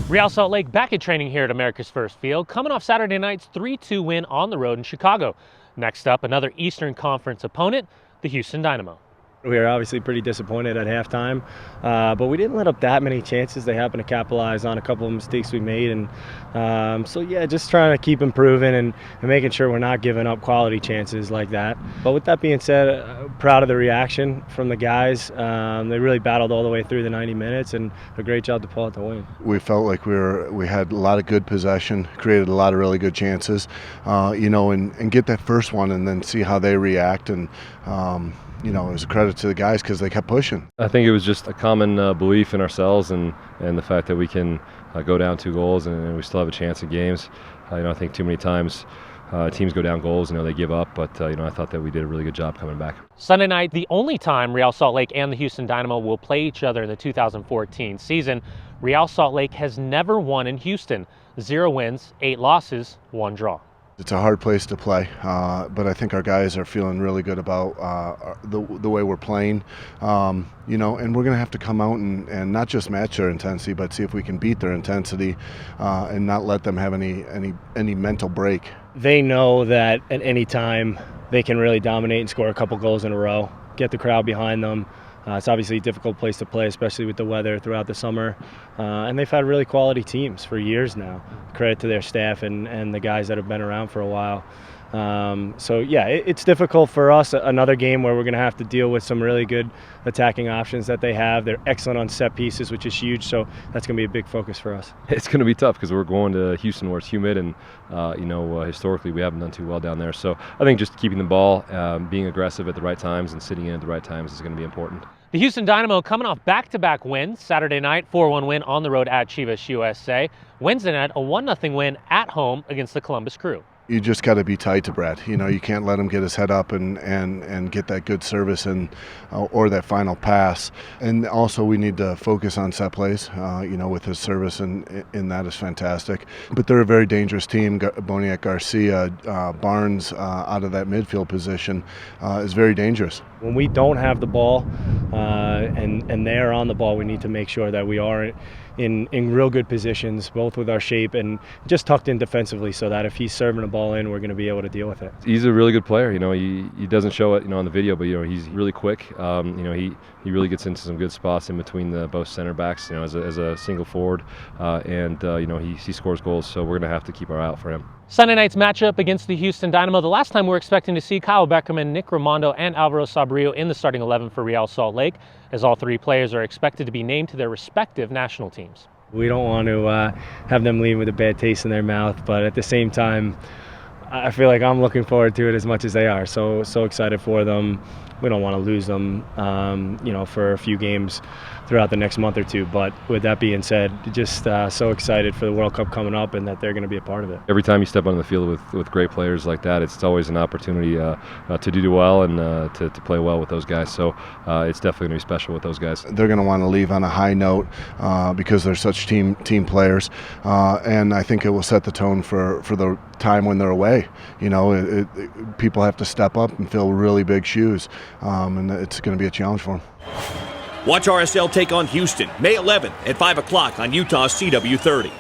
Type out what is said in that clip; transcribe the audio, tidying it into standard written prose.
Real Salt Lake back at training here at America's First Field, coming off Saturday night's 3-2 win on the road in Chicago. Next up, another Eastern Conference opponent, the Houston Dynamo. We were obviously pretty disappointed at halftime, but we didn't let up that many chances. They happened to capitalize on a couple of mistakes we made, and so yeah, just trying to keep improving and making sure we're not giving up quality chances like that. But with that being said, proud of the reaction from the guys. They really battled all the way through the 90 minutes and a great job to pull out the win. We felt like we had a lot of good possession, created a lot of really good chances, and get that first one and then see how they react. And it was a credit to the guys because they kept pushing. I think it was just a common belief in ourselves and the fact that we can go down 2 goals and we still have a chance in games. I think too many times teams go down goals, they give up, but I thought that we did a really good job coming back. Sunday night, the only time Real Salt Lake and the Houston Dynamo will play each other in the 2014 season. Real Salt Lake has never won in Houston. 0 wins, 8 losses, 1 draw. It's a hard place to play, but I think our guys are feeling really good about the way we're playing, and we're going to have to come out and not just match their intensity, but see if we can beat their intensity and not let them have any mental break. They know that at any time they can really dominate and score a couple goals in a row, get the crowd behind them. It's obviously a difficult place to play, especially with the weather throughout the summer. And they've had really quality teams for years now. Credit to their staff and the guys that have been around for a while. It's difficult for us. Another game where we're going to have to deal with some really good attacking options that they have. They're excellent on set pieces, which is huge. So that's going to be a big focus for us. It's going to be tough because we're going to Houston where it's humid and, historically we haven't done too well down there. So I think just keeping the ball, being aggressive at the right times and sitting in at the right times is going to be important. The Houston Dynamo coming off back-to-back wins. Saturday night, 4-1 win on the road at Chivas USA. Wednesday night, a 1-0 win at home against the Columbus Crew. You just got to be tight to Brett. You can't let him get his head up and get that good service or that final pass. And also we need to focus on set plays, with his service, and that is fantastic. But they're a very dangerous team. Boniek Garcia, Barnes out of that midfield position is very dangerous. When we don't have the ball and they are on the ball, we need to make sure that we are in real good positions, both with our shape and just tucked in defensively, so that if he's serving a ball in, we're going to be able to deal with it. He's a really good player. He doesn't show it, on the video, but he's really quick. He really gets into some good spots in between both center backs, as a single forward, and he scores goals. So we're going to have to keep our eye out for him. Sunday night's matchup against the Houston Dynamo. The last time we were expecting to see Kyle Beckerman, Nick Raimondo, and Alvaro Sabrillo in the starting 11 for Real Salt Lake, as all 3 players are expected to be named to their respective national teams. We don't want to have them leave with a bad taste in their mouth, but at the same time, I feel like I'm looking forward to it as much as they are. So excited for them. We don't want to lose them, for a few games throughout the next month or 2. But with that being said, just so excited for the World Cup coming up and that they're going to be a part of it. Every time you step on the field with great players like that, it's always an opportunity to do well and to play well with those guys. So it's definitely going to be special with those guys. They're going to want to leave on a high note because they're such team players, and I think it will set the tone for the time when they're away. People have to step up and fill really big shoes, and it's going to be a challenge for them. Watch RSL take on Houston May 11th at 5 o'clock on Utah's CW30.